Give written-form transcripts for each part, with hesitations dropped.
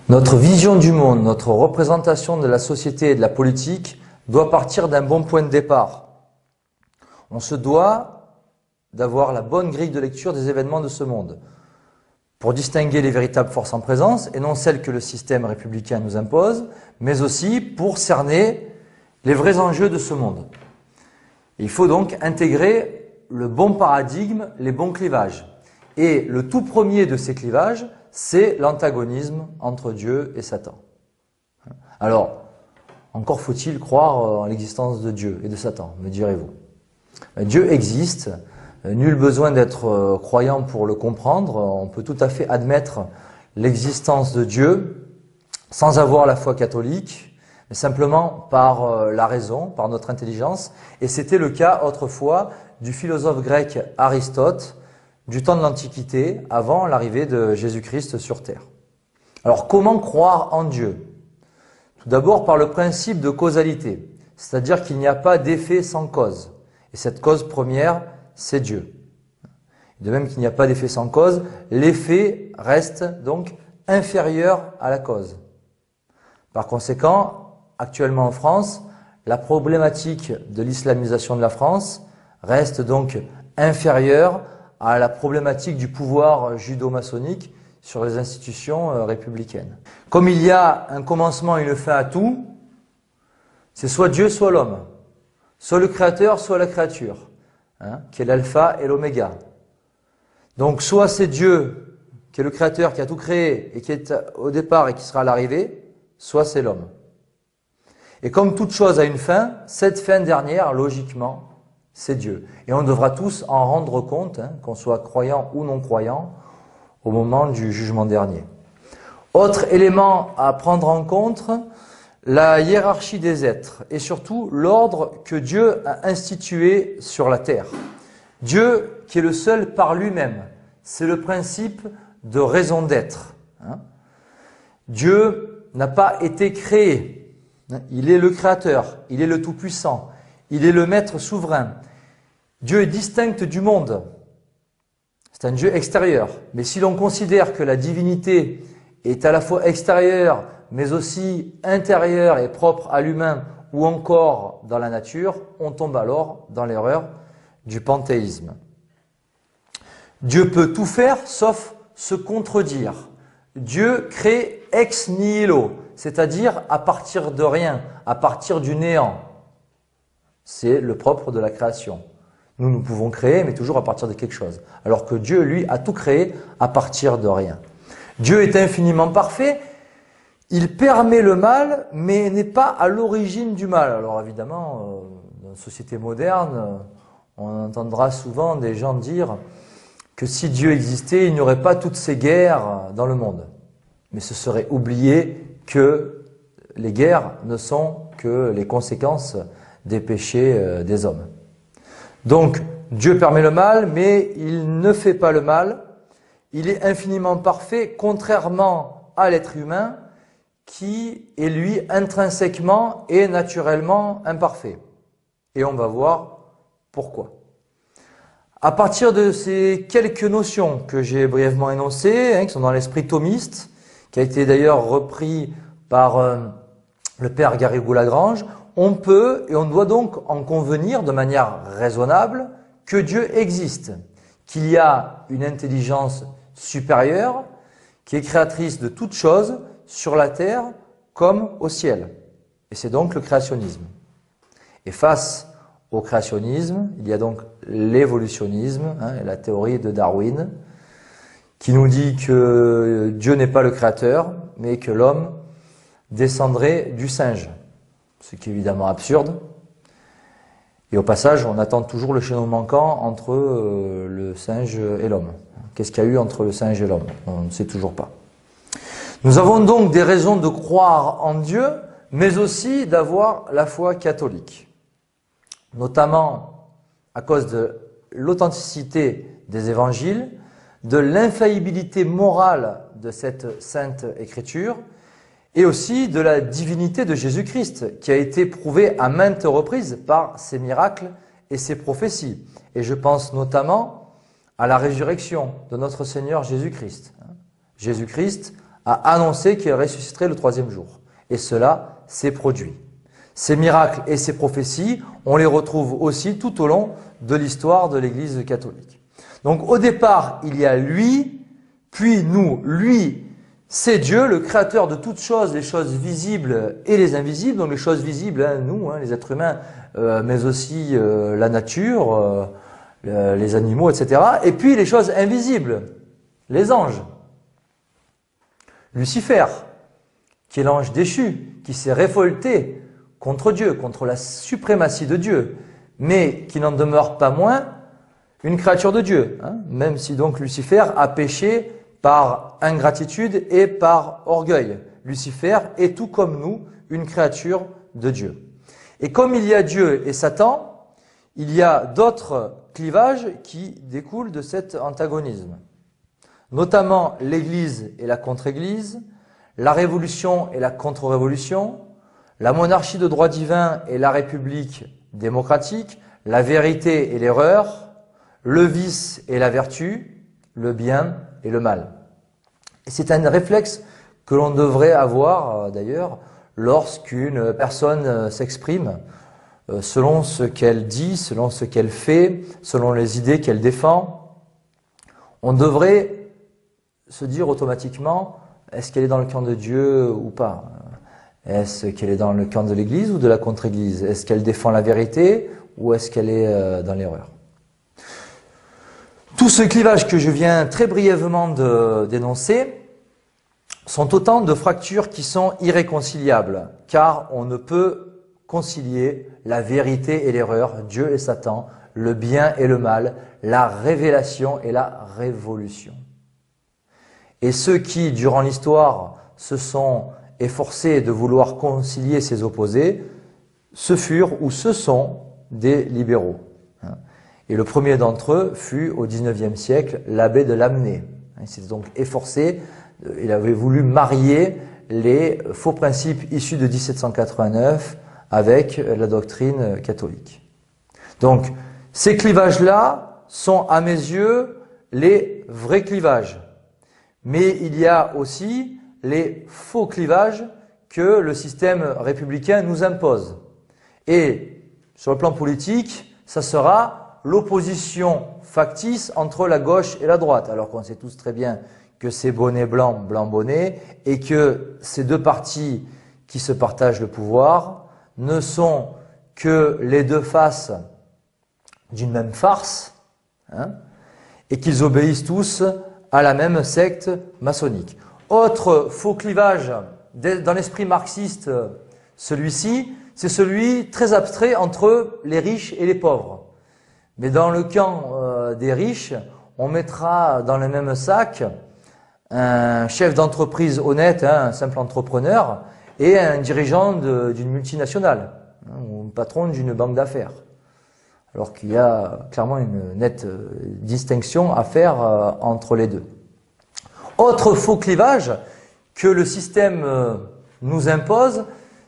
Notre vision du monde, notre représentation de la société et de la politique doit partir d'un bon point de départ. On se doit d'avoir la bonne grille de lecture des événements de ce monde pour distinguer les véritables forces en présence et non celles que le système républicain nous impose, mais aussi pour cerner les vrais enjeux de ce monde. Il faut donc intégrer le bon paradigme, les bons clivages. Et le tout premier de ces clivages, c'est l'antagonisme entre Dieu et Satan. Alors, encore faut-il croire en l'existence de Dieu et de Satan, me direz-vous. Dieu existe, nul besoin d'être croyant pour le comprendre, on peut tout à fait admettre l'existence de Dieu sans avoir la foi catholique, mais simplement par la raison, par notre intelligence, et c'était le cas autrefois du philosophe grec Aristote, du temps de l'Antiquité, avant l'arrivée de Jésus-Christ sur terre. Alors comment croire en Dieu? Tout d'abord par le principe de causalité, c'est-à-dire qu'il n'y a pas d'effet sans cause. Et cette cause première, c'est Dieu. De même qu'il n'y a pas d'effet sans cause, l'effet reste donc inférieur à la cause. Par conséquent, actuellement en France, la problématique de l'islamisation de la France reste donc inférieure à la problématique du pouvoir judo-maçonnique sur les institutions républicaines. Comme il y a un commencement et une fin à tout, c'est soit Dieu, soit l'homme, soit le créateur, soit la créature, qui est l'alpha et l'oméga. Donc soit c'est Dieu, qui est le créateur, qui a tout créé et qui est au départ et qui sera à l'arrivée, soit c'est l'homme. Et comme toute chose a une fin, cette fin dernière, logiquement, c'est Dieu. Et on devra tous en rendre compte, qu'on soit croyant ou non croyant, au moment du jugement dernier. Autre élément à prendre en compte, la hiérarchie des êtres et surtout l'ordre que Dieu a institué sur la terre. Dieu qui est le seul par lui-même, c'est le principe de raison d'être. Dieu n'a pas été créé, il est le créateur, il est le tout-puissant, il est le maître souverain. Dieu est distinct du monde. C'est un Dieu extérieur. Mais si l'on considère que la divinité est à la fois extérieure, mais aussi intérieure et propre à l'humain, ou encore dans la nature, on tombe alors dans l'erreur du panthéisme. Dieu peut tout faire, sauf se contredire. Dieu crée ex nihilo, c'est-à-dire à partir de rien, à partir du néant. C'est le propre de la création. Nous pouvons créer, mais toujours à partir de quelque chose. Alors que Dieu, lui, a tout créé à partir de rien. Dieu est infiniment parfait. Il permet le mal, mais n'est pas à l'origine du mal. Alors évidemment, dans une société moderne, on entendra souvent des gens dire que si Dieu existait, il n'y aurait pas toutes ces guerres dans le monde. Mais ce serait oublier que les guerres ne sont que les conséquences des péchés des hommes. Donc, Dieu permet le mal, mais il ne fait pas le mal. Il est infiniment parfait, contrairement à l'être humain, qui est lui intrinsèquement et naturellement imparfait. Et on va voir pourquoi. À partir de ces quelques notions que j'ai brièvement énoncées, qui sont dans l'esprit thomiste, qui a été d'ailleurs repris par le père Garrigou-Lagrange, on peut et on doit donc en convenir de manière raisonnable que Dieu existe, qu'il y a une intelligence supérieure qui est créatrice de toutes choses sur la terre comme au ciel. Et c'est donc le créationnisme. Et face au créationnisme, il y a donc l'évolutionnisme, la théorie de Darwin, qui nous dit que Dieu n'est pas le créateur, mais que l'homme descendrait du singe. Ce qui est évidemment absurde. Et au passage, on attend toujours le chaînon manquant entre le singe et l'homme. Qu'est-ce qu'il y a eu entre le singe et l'homme? On ne sait toujours pas. Nous avons donc des raisons de croire en Dieu, mais aussi d'avoir la foi catholique. Notamment à cause de l'authenticité des évangiles, de l'infaillibilité morale de cette sainte écriture, et aussi de la divinité de Jésus-Christ, qui a été prouvée à maintes reprises par ses miracles et ses prophéties. Et je pense notamment à la résurrection de notre Seigneur Jésus-Christ. Jésus-Christ a annoncé qu'il ressusciterait le troisième jour. Et cela s'est produit. Ces miracles et ces prophéties, on les retrouve aussi tout au long de l'histoire de l'Église catholique. Donc au départ, il y a lui, puis nous. Lui, c'est Dieu, le créateur de toutes choses, les choses visibles et les invisibles. Donc les choses visibles, nous, les êtres humains, mais aussi la nature, les animaux, etc. Et puis les choses invisibles, les anges. Lucifer, qui est l'ange déchu, qui s'est révolté contre Dieu, contre la suprématie de Dieu, mais qui n'en demeure pas moins une créature de Dieu, même si donc Lucifer a péché par ingratitude et par orgueil. Lucifer est tout comme nous une créature de Dieu. Et comme il y a Dieu et Satan, il y a d'autres clivages qui découlent de cet antagonisme, notamment l'Église et la contre-Église, la révolution et la contre-révolution, la monarchie de droit divin et la république démocratique, la vérité et l'erreur, le vice et la vertu, le bien et le mal. Et c'est un réflexe que l'on devrait avoir d'ailleurs lorsqu'une personne s'exprime selon ce qu'elle dit, selon ce qu'elle fait, selon les idées qu'elle défend. On devrait se dire automatiquement, est-ce qu'elle est dans le camp de Dieu ou pas ? Est-ce qu'elle est dans le camp de l'Église ou de la contre-Église? Est-ce qu'elle défend la vérité ou est-ce qu'elle est dans l'erreur? Tout ce clivage que je viens très brièvement d'énoncer sont autant de fractures qui sont irréconciliables, car on ne peut concilier la vérité et l'erreur, Dieu et Satan, le bien et le mal, la révélation et la révolution. Et ceux qui, durant l'histoire, se sont efforcés de vouloir concilier ces opposés, ce furent ou ce sont des libéraux. Et le premier d'entre eux fut, au XIXe siècle, l'abbé de Lamennais. Il s'était donc efforcé, il avait voulu marier les faux principes issus de 1789 avec la doctrine catholique. Donc, ces clivages-là sont, à mes yeux, les vrais clivages. Mais il y a aussi les faux clivages que le système républicain nous impose. Et sur le plan politique, ça sera l'opposition factice entre la gauche et la droite, alors qu'on sait tous très bien que c'est bonnet blanc, blanc bonnet, et que ces deux partis qui se partagent le pouvoir ne sont que les deux faces d'une même farce, et qu'ils obéissent tous à la même secte maçonnique. Autre faux clivage dans l'esprit marxiste, celui-ci, c'est celui très abstrait entre les riches et les pauvres. Mais dans le camp des riches, on mettra dans le même sac un chef d'entreprise honnête, un simple entrepreneur, et un dirigeant d'une multinationale, ou un patron d'une banque d'affaires. Alors qu'il y a clairement une nette distinction à faire entre les deux. Autre faux clivage que le système nous impose,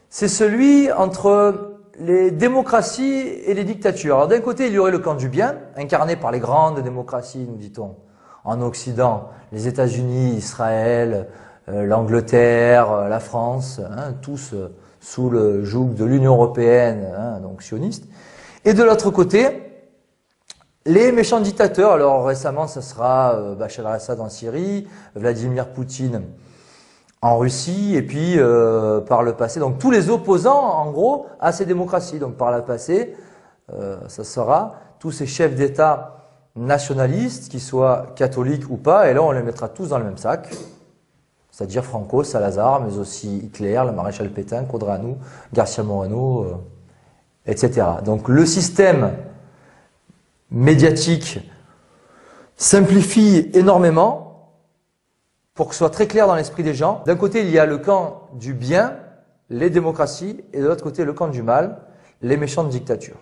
c'est celui entre les démocraties et les dictatures. Alors d'un côté, il y aurait le camp du bien, incarné par les grandes démocraties, nous dit-on, en Occident, les États-Unis, Israël, l'Angleterre, la France, tous sous le joug de l'Union européenne, donc sioniste. Et de l'autre côté, les méchants dictateurs. Alors récemment, ça sera Bachar al-Assad en Syrie, Vladimir Poutine en Russie, et puis par le passé, donc tous les opposants en gros à ces démocraties. Donc par le passé, ça sera tous ces chefs d'État nationalistes, qu'ils soient catholiques ou pas, et là on les mettra tous dans le même sac, c'est-à-dire Franco, Salazar, mais aussi Hitler, le maréchal Pétain, Codranou, Garcia Moreno, etc. Donc le système médiatique simplifie énormément pour que ce soit très clair dans l'esprit des gens. D'un côté, il y a le camp du bien, les démocraties, et de l'autre côté, le camp du mal, les méchantes dictatures.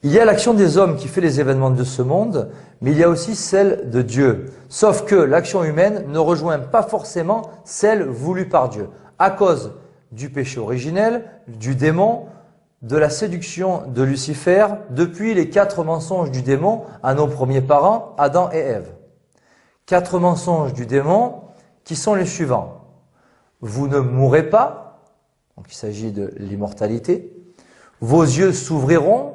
Il y a l'action des hommes qui fait les événements de ce monde, mais il y a aussi celle de Dieu. Sauf que l'action humaine ne rejoint pas forcément celle voulue par Dieu, à cause du péché originel, du démon, de la séduction de Lucifer, depuis les 4 mensonges du démon à nos premiers parents, Adam et Ève. 4 mensonges du démon qui sont les suivants. Vous ne mourrez pas, donc il s'agit de l'immortalité. Vos yeux s'ouvriront,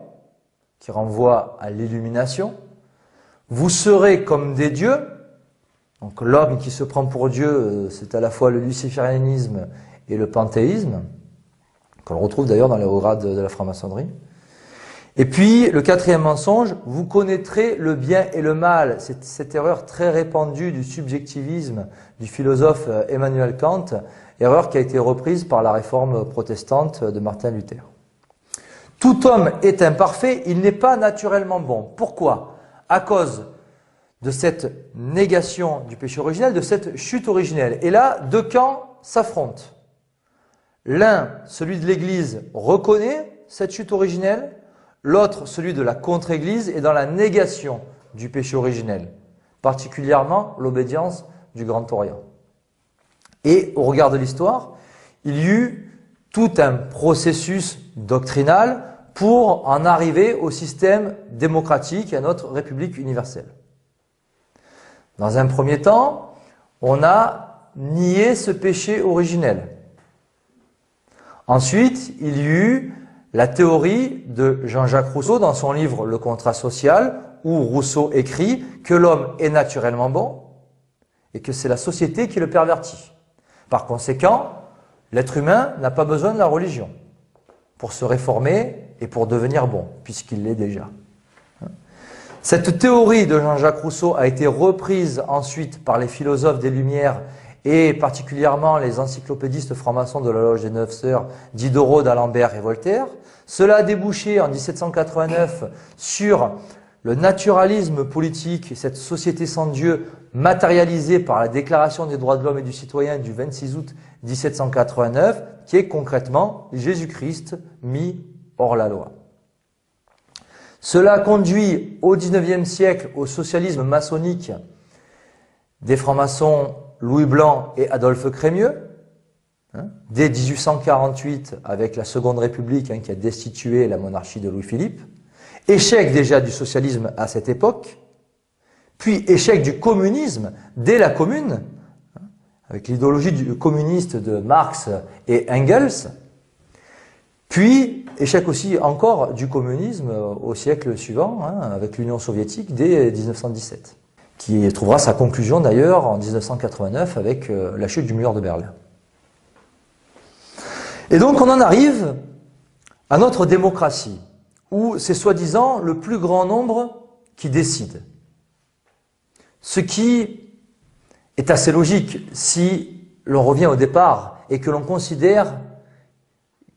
qui renvoie à l'illumination. Vous serez comme des dieux. Donc l'homme qui se prend pour Dieu, c'est à la fois le luciférianisme et le panthéisme, qu'on retrouve d'ailleurs dans les hauts grades de la franc-maçonnerie. Et puis, le quatrième mensonge, vous connaîtrez le bien et le mal. C'est cette erreur très répandue du subjectivisme du philosophe Emmanuel Kant, erreur qui a été reprise par la réforme protestante de Martin Luther. Tout homme est imparfait, il n'est pas naturellement bon. Pourquoi? À cause de cette négation du péché originel, de cette chute originelle. Et là, deux camps s'affrontent. L'un, celui de l'Église, reconnaît cette chute originelle. L'autre, celui de la contre-Église, est dans la négation du péché originel, particulièrement l'obédience du Grand Orient. Et au regard de l'histoire, il y eut tout un processus doctrinal pour en arriver au système démocratique et à notre République universelle. Dans un premier temps, on a nié ce péché originel. Ensuite, il y eut la théorie de Jean-Jacques Rousseau dans son livre Le contrat social, où Rousseau écrit que l'homme est naturellement bon et que c'est la société qui le pervertit. Par conséquent, l'être humain n'a pas besoin de la religion pour se réformer et pour devenir bon, puisqu'il l'est déjà. Cette théorie de Jean-Jacques Rousseau a été reprise ensuite par les philosophes des Lumières et particulièrement les encyclopédistes francs-maçons de la Loge des Neuf Sœurs, Diderot, d'Alembert et Voltaire. Cela a débouché en 1789 sur le naturalisme politique, cette société sans Dieu matérialisée par la Déclaration des droits de l'homme et du citoyen du 26 août 1789, qui est concrètement Jésus-Christ mis hors la loi. Cela conduit au XIXe siècle au socialisme maçonnique des francs-maçons Louis Blanc et Adolphe Crémieux, dès 1848 avec la Seconde République qui a destitué la monarchie de Louis-Philippe, échec déjà du socialisme à cette époque, puis échec du communisme dès la Commune, avec l'idéologie communiste de Marx et Engels, puis échec aussi encore du communisme au siècle suivant, avec l'Union soviétique dès 1917. Qui trouvera sa conclusion d'ailleurs en 1989 avec la chute du mur de Berlin. Et donc on en arrive à notre démocratie, où c'est soi-disant le plus grand nombre qui décide. Ce qui est assez logique si l'on revient au départ et que l'on considère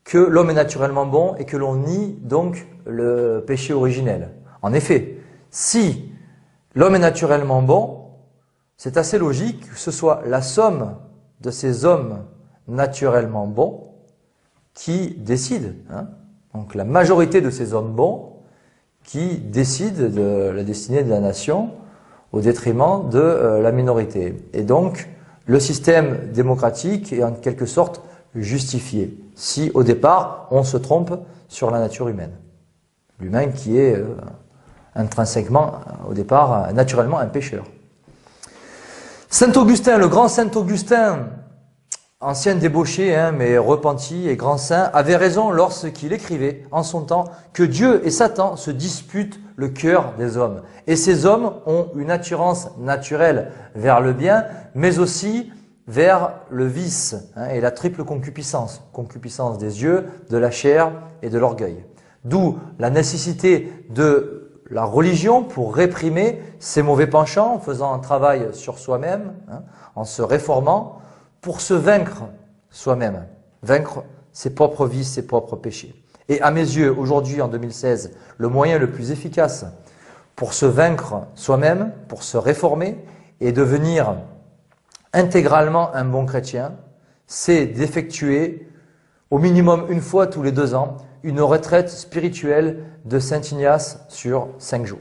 que l'homme est naturellement bon et que l'on nie donc le péché originel. En effet, si l'homme est naturellement bon, c'est assez logique que ce soit la somme de ces hommes naturellement bons qui décide. Donc la majorité de ces hommes bons qui décident de la destinée de la nation au détriment de la minorité. Et donc le système démocratique est en quelque sorte justifié si au départ on se trompe sur la nature humaine. L'humain qui est intrinsèquement, au départ, naturellement un pécheur. Saint Augustin, le grand Saint Augustin, ancien débauché, mais repenti et grand saint, avait raison lorsqu'il écrivait en son temps que Dieu et Satan se disputent le cœur des hommes. Et ces hommes ont une attirance naturelle vers le bien, mais aussi vers le vice et la triple concupiscence. Concupiscence des yeux, de la chair et de l'orgueil. D'où la nécessité de la religion pour réprimer ces mauvais penchants en faisant un travail sur soi-même, en se réformant, pour se vaincre soi-même, vaincre ses propres vices, ses propres péchés. Et à mes yeux, aujourd'hui, en 2016, le moyen le plus efficace pour se vaincre soi-même, pour se réformer et devenir intégralement un bon chrétien, c'est d'effectuer au minimum une fois tous les 2 ans une retraite spirituelle de Saint Ignace sur 5 jours.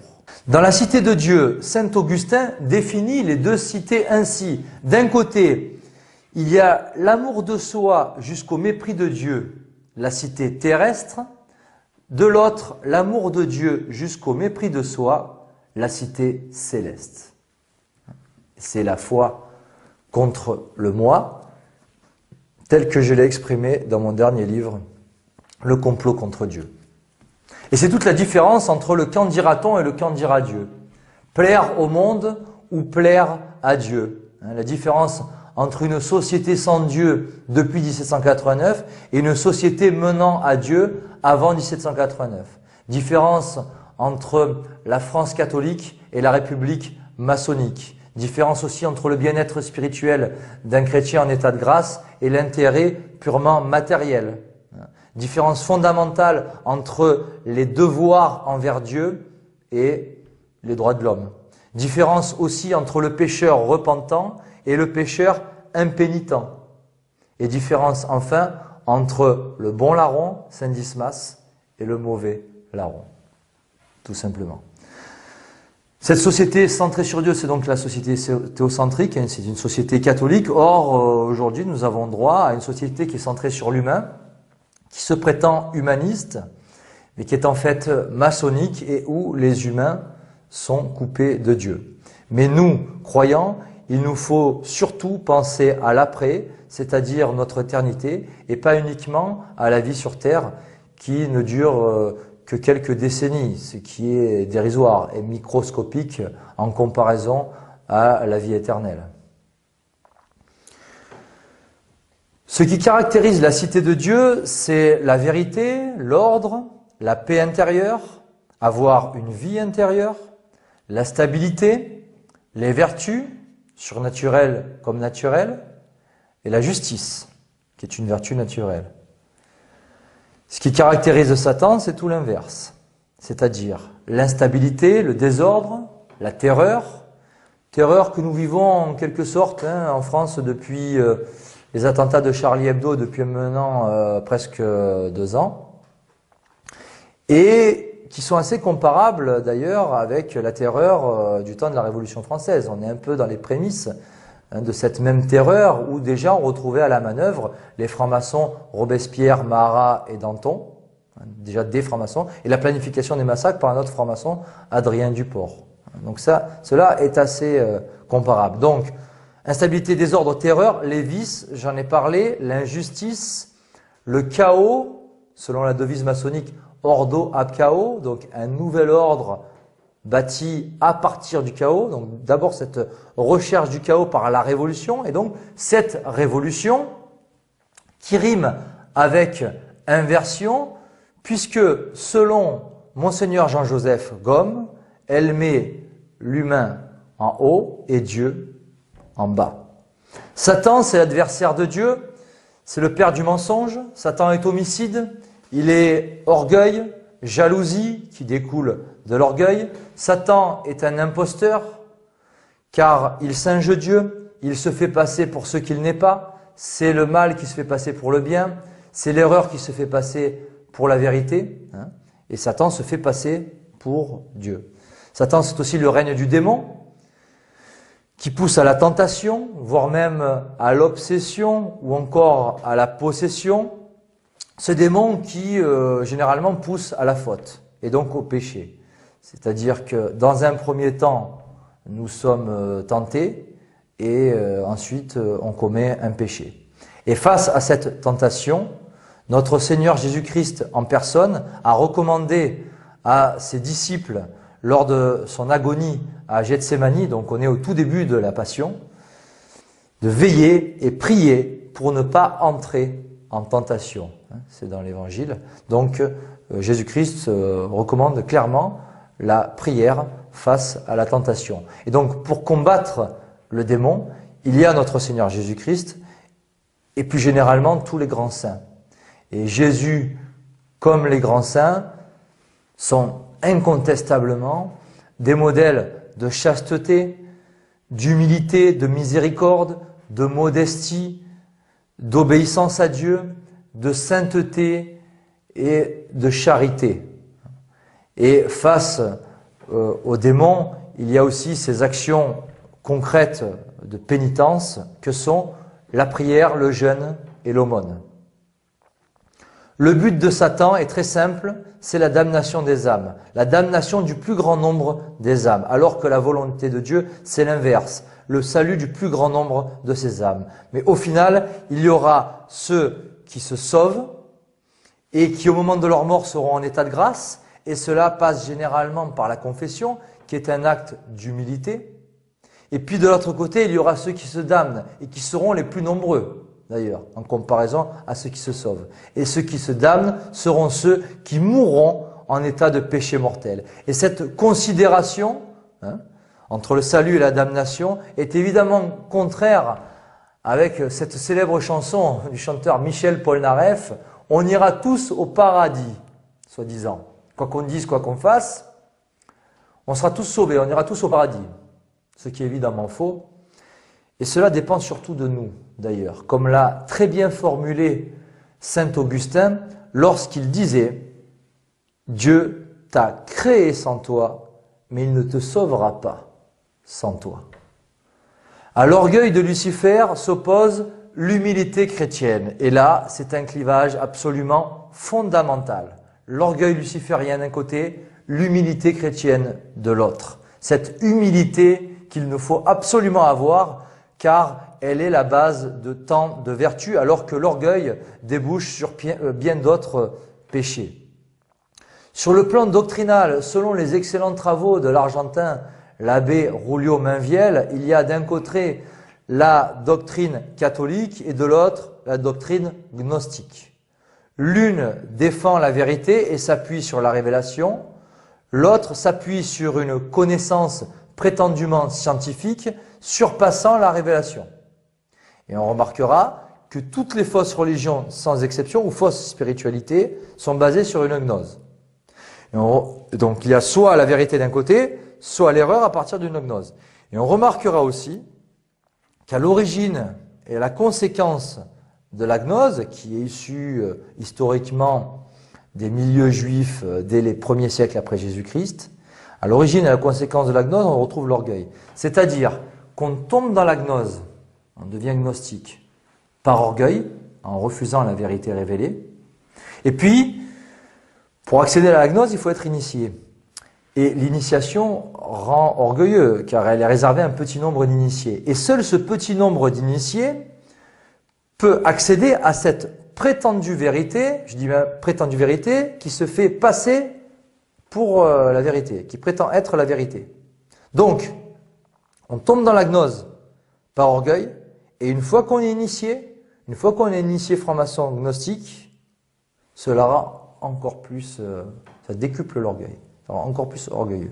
Dans la cité de Dieu, Saint Augustin définit les deux cités ainsi. D'un côté, il y a l'amour de soi jusqu'au mépris de Dieu, la cité terrestre. De l'autre, l'amour de Dieu jusqu'au mépris de soi, la cité céleste. C'est la foi contre le moi, tel que je l'ai exprimé dans mon dernier livre, Le complot contre Dieu. Et c'est toute la différence entre le qu'en dira-t-on et le qu'en dira Dieu. Plaire au monde ou plaire à Dieu. La différence entre une société sans Dieu depuis 1789 et une société menant à Dieu avant 1789. Différence entre la France catholique et la République maçonnique. Différence aussi entre le bien-être spirituel d'un chrétien en état de grâce et l'intérêt purement matériel. Différence fondamentale entre les devoirs envers Dieu et les droits de l'homme. Différence aussi entre le pécheur repentant et le pécheur impénitent. Et différence enfin entre le bon larron, Saint Dismas, et le mauvais larron. Tout simplement. Cette société centrée sur Dieu, c'est donc la société théocentrique, c'est une société catholique. Or, aujourd'hui, nous avons droit à une société qui est centrée sur l'humain, qui se prétend humaniste, mais qui est en fait maçonnique et où les humains sont coupés de Dieu. Mais nous, croyants, il nous faut surtout penser à l'après, c'est-à-dire notre éternité, et pas uniquement à la vie sur terre qui ne dure que quelques décennies, ce qui est dérisoire et microscopique en comparaison à la vie éternelle. Ce qui caractérise la cité de Dieu, c'est la vérité, l'ordre, la paix intérieure, avoir une vie intérieure, la stabilité, les vertus, surnaturelles comme naturelles, et la justice, qui est une vertu naturelle. Ce qui caractérise Satan, c'est tout l'inverse, c'est-à-dire l'instabilité, le désordre, la terreur que nous vivons en quelque sorte en France depuis les attentats de Charlie Hebdo, depuis maintenant presque 2 ans, et qui sont assez comparables d'ailleurs avec la terreur du temps de la Révolution française. On est un peu dans les prémices de cette même terreur où déjà on retrouvait à la manœuvre les francs-maçons Robespierre, Marat et Danton, déjà des francs-maçons, et la planification des massacres par un autre franc-maçon, Adrien Duport. Donc cela est assez comparable. Donc, instabilité, désordre, terreur, les vices, j'en ai parlé, l'injustice, le chaos, selon la devise maçonnique, ordo ab chaos, donc un nouvel ordre bâti à partir du chaos, donc d'abord cette recherche du chaos par la révolution, et donc cette révolution qui rime avec inversion, puisque selon Monseigneur Jean-Joseph Gaume, elle met l'humain en haut et Dieu en bas. Satan, c'est l'adversaire de Dieu, c'est le père du mensonge, Satan est homicide, il est orgueil, jalousie qui découle de l'orgueil. Satan est un imposteur car il singe Dieu, il se fait passer pour ce qu'il n'est pas, c'est le mal qui se fait passer pour le bien, c'est l'erreur qui se fait passer pour la vérité, et Satan se fait passer pour Dieu. Satan, c'est aussi le règne du démon qui pousse à la tentation, voire même à l'obsession ou encore à la possession. Ce démon qui généralement pousse à la faute et donc au péché. C'est-à-dire que dans un premier temps, nous sommes tentés et ensuite on commet un péché. Et face à cette tentation, notre Seigneur Jésus-Christ en personne a recommandé à ses disciples lors de son agonie à Gethsémani, donc on est au tout début de la passion, de veiller et prier pour ne pas entrer en tentation. C'est dans l'Évangile. Donc Jésus-Christ recommande clairement la prière face à la tentation. Et donc pour combattre le démon, il y a notre Seigneur Jésus-Christ et plus généralement tous les grands saints. Et Jésus, comme les grands saints, sont incontestablement des modèles de chasteté, d'humilité, de miséricorde, de modestie, d'obéissance à Dieu, de sainteté et de charité. Et face aux démons, il y a aussi ces actions concrètes de pénitence que sont la prière, le jeûne et l'aumône. Le but de Satan est très simple, c'est la damnation des âmes, la damnation du plus grand nombre des âmes, alors que la volonté de Dieu, c'est l'inverse. le salut du plus grand nombre de ces âmes. Mais au final, il y aura ceux qui se sauvent et qui au moment de leur mort seront en état de grâce, et cela passe généralement par la confession, qui est un acte d'humilité. Et puis de l'autre côté, il y aura ceux qui se damnent, et qui seront les plus nombreux, d'ailleurs, en comparaison à ceux qui se sauvent. Et ceux qui se damnent seront ceux qui mourront en état de péché mortel. Et cette considération entre le salut et la damnation est évidemment contraire avec cette célèbre chanson du chanteur Michel Polnareff, « On ira tous au paradis », soi-disant. Quoi qu'on dise, quoi qu'on fasse, on sera tous sauvés, on ira tous au paradis. Ce qui est évidemment faux. Et cela dépend surtout de nous, d'ailleurs. Comme l'a très bien formulé saint Augustin lorsqu'il disait « Dieu t'a créé sans toi, mais il ne te sauvera pas sans toi. » À l'orgueil de Lucifer s'oppose l'humilité chrétienne. Et là, c'est un clivage absolument fondamental. L'orgueil luciférien d'un côté, l'humilité chrétienne de l'autre. Cette humilité qu'il nous faut absolument avoir, car elle est la base de tant de vertus, alors que l'orgueil débouche sur bien d'autres péchés. Sur le plan doctrinal, selon les excellents travaux de l'Argentin, l'abbé Julio Mainviel, il y a d'un côté la doctrine catholique et de l'autre la doctrine gnostique. L'une défend la vérité et s'appuie sur la révélation, l'autre s'appuie sur une connaissance prétendument scientifique surpassant la révélation. Et on remarquera que toutes les fausses religions, sans exception, ou fausses spiritualités, sont basées sur une gnose. Donc il y a soit la vérité d'un côté, soit l'erreur à partir d'une gnose. Et on remarquera aussi qu'à l'origine et à la conséquence de la gnose, qui est issue historiquement des milieux juifs dès les premiers siècles après Jésus-Christ, à l'origine et à la conséquence de la gnose, on retrouve l'orgueil. C'est-à-dire qu'on tombe dans la gnose, on devient gnostique, par orgueil, en refusant la vérité révélée. Et puis, pour accéder à la gnose, il faut être initié. Et l'initiation rend orgueilleux, car elle est réservée à un petit nombre d'initiés. Et seul ce petit nombre d'initiés peut accéder à cette prétendue vérité, je dis bien prétendue vérité, qui se fait passer pour la vérité, qui prétend être la vérité. Donc, on tombe dans la gnose par orgueil, et une fois qu'on est initié, franc-maçon gnostique, cela rend encore plus, ça décuple l'orgueil, ça rend encore plus orgueilleux.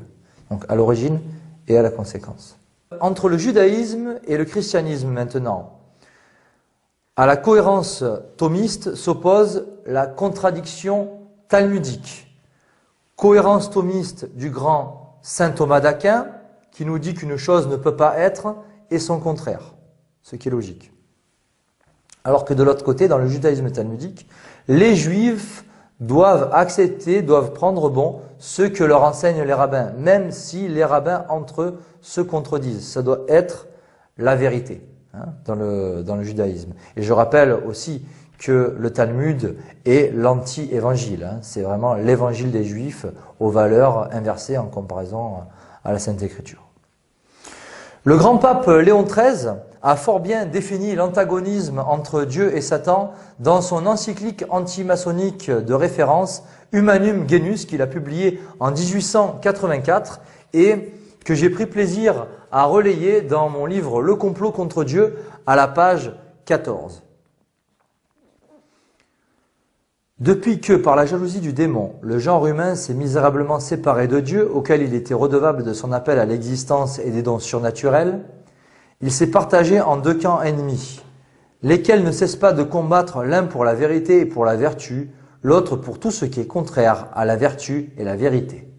Donc à l'origine et à la conséquence. Entre le judaïsme et le christianisme maintenant, à la cohérence thomiste s'oppose la contradiction talmudique. Cohérence thomiste du grand saint Thomas d'Aquin, qui nous dit qu'une chose ne peut pas être, et son contraire, ce qui est logique. Alors que de l'autre côté, dans le judaïsme talmudique, les juifs doivent accepter, doivent prendre bon ce que leur enseignent les rabbins, même si les rabbins entre eux se contredisent. Ça doit être la vérité dans le judaïsme. Et je rappelle aussi que le Talmud est l'anti-évangile. C'est vraiment l'évangile des Juifs aux valeurs inversées en comparaison à la Sainte Écriture. Le grand pape Léon XIII a fort bien défini l'antagonisme entre Dieu et Satan dans son encyclique antimaçonnique de référence Humanum Genus, qu'il a publié en 1884 et que j'ai pris plaisir à relayer dans mon livre Le complot contre Dieu à la page 14. Depuis que, par la jalousie du démon, le genre humain s'est misérablement séparé de Dieu, auquel il était redevable de son appel à l'existence et des dons surnaturels, il s'est partagé en deux camps ennemis, lesquels ne cessent pas de combattre l'un pour la vérité et pour la vertu, l'autre pour tout ce qui est contraire à la vertu et la vérité.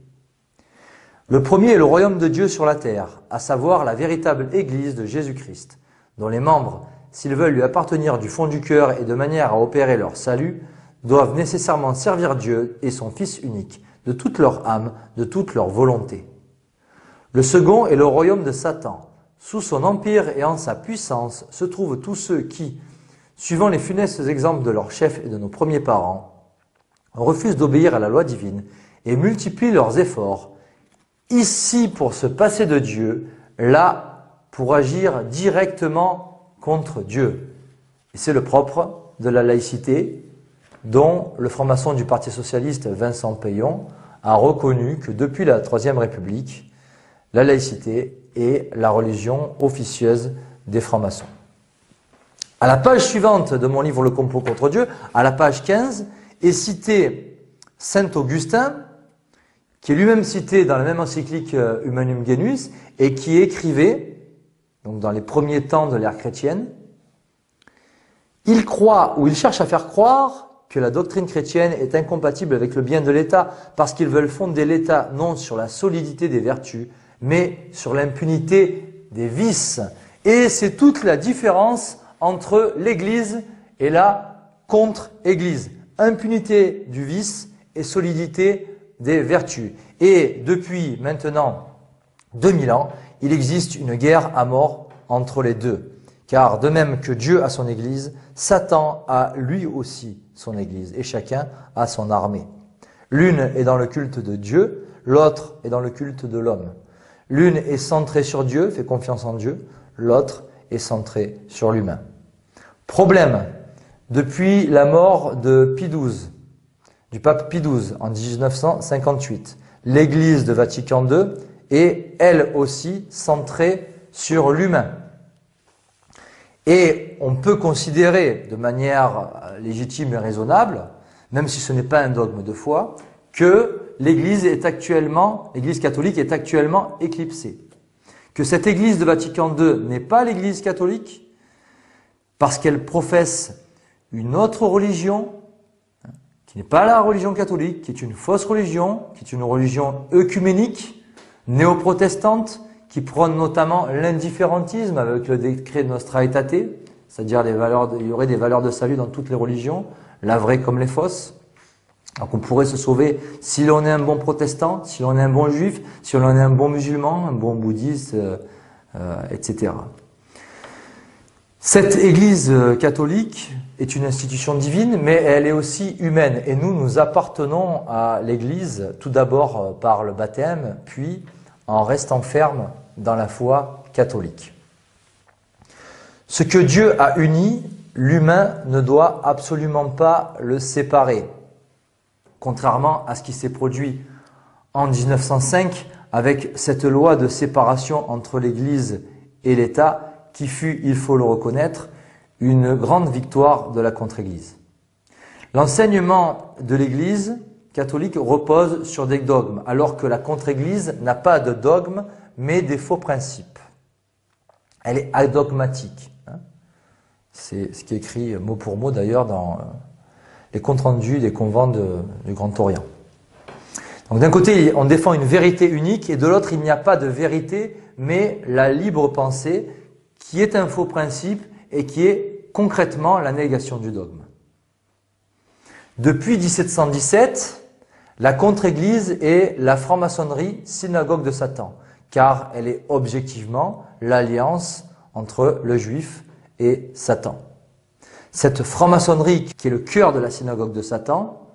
Le premier est le royaume de Dieu sur la terre, à savoir la véritable Église de Jésus-Christ, dont les membres, s'ils veulent lui appartenir du fond du cœur et de manière à opérer leur salut, doivent nécessairement servir Dieu et son Fils unique, de toute leur âme, de toute leur volonté. Le second est le royaume de Satan. Sous son empire et en sa puissance se trouvent tous ceux qui, suivant les funestes exemples de leurs chefs et de nos premiers parents, refusent d'obéir à la loi divine et multiplient leurs efforts, ici pour se passer de Dieu, là pour agir directement contre Dieu. Et c'est le propre de la laïcité, dont le franc-maçon du Parti socialiste Vincent Peillon a reconnu que depuis la Troisième République, la laïcité est la religion officieuse des francs-maçons. À la page suivante de mon livre Le complot contre Dieu, à la page 15, est cité saint Augustin, qui est lui-même cité dans la même encyclique Humanum Genus, et qui écrivait, donc dans les premiers temps de l'ère chrétienne, il croit, ou il cherche à faire croire, que la doctrine chrétienne est incompatible avec le bien de l'État, parce qu'ils veulent fonder l'État non sur la solidité des vertus, mais sur l'impunité des vices. Et c'est toute la différence entre l'Église et la contre-Église. Impunité du vice et solidité des vertus. Et depuis maintenant 2000 ans, il existe une guerre à mort entre les deux. Car de même que Dieu a son Église, Satan a lui aussi son Église, et chacun a son armée. L'une est dans le culte de Dieu, l'autre est dans le culte de l'homme. L'une est centrée sur Dieu, fait confiance en Dieu, l'autre est centrée sur l'humain. Problème, depuis la mort de Pie XII, du pape Pie XII en 1958, l'Église de Vatican II est elle aussi centrée sur l'humain. Et on peut considérer de manière légitime et raisonnable, même si ce n'est pas un dogme de foi, que l'Église catholique est actuellement éclipsée. Que cette Église de Vatican II n'est pas l'Église catholique, parce qu'elle professe une autre religion, qui n'est pas la religion catholique, qui est une fausse religion, qui est une religion œcuménique, néo-protestante, qui prône notamment l'indifférentisme avec le décret Nostra Aetate, c'est-à-dire il y aurait des valeurs de salut dans toutes les religions, la vraie comme les fausses. Donc on pourrait se sauver si l'on est un bon protestant, si l'on est un bon juif, si l'on est un bon musulman, un bon bouddhiste, etc. Cette Église catholique est une institution divine, mais elle est aussi humaine. Et nous appartenons à l'Église, tout d'abord par le baptême, puis en restant ferme dans la foi catholique. Ce que Dieu a uni, l'humain ne doit absolument pas le séparer, contrairement à ce qui s'est produit en 1905 avec cette loi de séparation entre l'Église et l'État qui fut, il faut le reconnaître, une grande victoire de la contre-Église. L'enseignement de l'Église catholique repose sur des dogmes, alors que la contre-Église n'a pas de dogme, mais des faux principes. Elle est adogmatique. C'est ce qui est écrit mot pour mot d'ailleurs dans les comptes rendus des convents du Grand Orient. Donc d'un côté, on défend une vérité unique, et de l'autre, il n'y a pas de vérité, mais la libre pensée, qui est un faux principe et qui est concrètement la négation du dogme. Depuis 1717, la contre-Église est la franc-maçonnerie synagogue de Satan, car elle est objectivement l'alliance entre le juif et Satan. Cette franc-maçonnerie, qui est le cœur de la synagogue de Satan,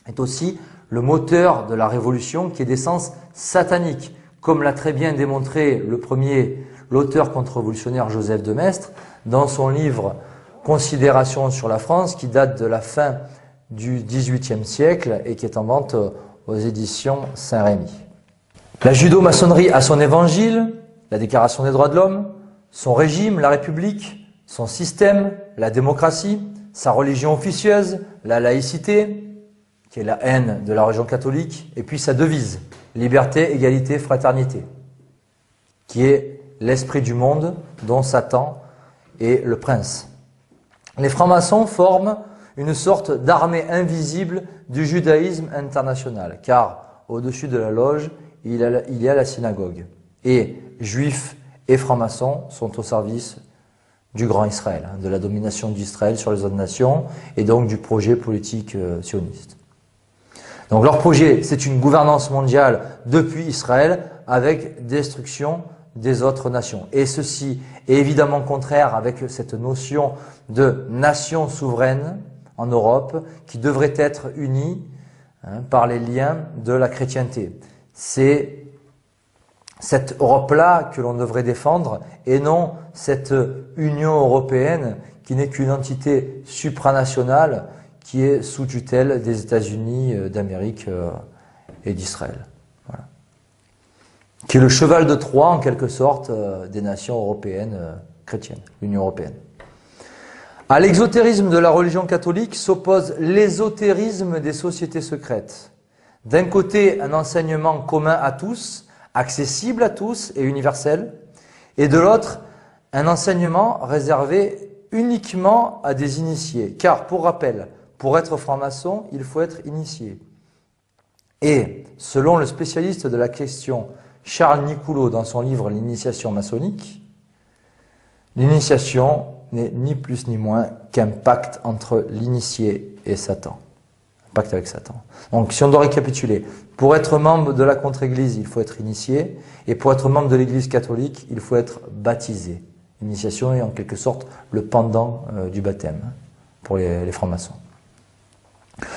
est aussi le moteur de la révolution qui est d'essence satanique, comme l'a très bien démontré l'auteur contre-révolutionnaire Joseph de Maistre dans son livre Considérations sur la France, qui date de la fin du XVIIIe siècle et qui est en vente aux éditions Saint-Rémy. La judo-maçonnerie a son évangile, la Déclaration des droits de l'homme, son régime, la République, son système, la démocratie, sa religion officieuse, la laïcité, qui est la haine de la religion catholique, et puis sa devise, liberté, égalité, fraternité, qui est l'esprit du monde dont Satan est le prince. Les francs-maçons forment une sorte d'armée invisible du judaïsme international, car au-dessus de la loge, il y a la synagogue. Et juifs et francs-maçons sont au service du grand Israël, de la domination d'Israël sur les autres nations, et donc du projet politique sioniste. Donc leur projet, c'est une gouvernance mondiale depuis Israël avec destruction des autres nations. Et ceci est évidemment contraire avec cette notion de nation souveraine en Europe qui devrait être unie par les liens de la chrétienté. C'est cette Europe-là que l'on devrait défendre et non cette Union européenne qui n'est qu'une entité supranationale qui est sous tutelle des États-Unis d'Amérique et d'Israël. Voilà. Qui est le cheval de Troie en quelque sorte des nations européennes chrétiennes, l'Union européenne. À l'exotérisme de la religion catholique s'oppose l'ésotérisme des sociétés secrètes. D'un côté, un enseignement commun à tous, accessible à tous et universel, et de l'autre, un enseignement réservé uniquement à des initiés. Car, pour rappel, pour être franc-maçon, il faut être initié. Et, selon le spécialiste de la question Charles Nicoulot dans son livre L'initiation maçonnique, l'initiation n'est ni plus ni moins qu'un pacte entre l'initié et Satan. Un pacte avec Satan. Donc, si on doit récapituler, pour être membre de la contre-église, il faut être initié, et pour être membre de l'église catholique, il faut être baptisé. L'initiation est en quelque sorte le pendant du baptême pour les francs-maçons.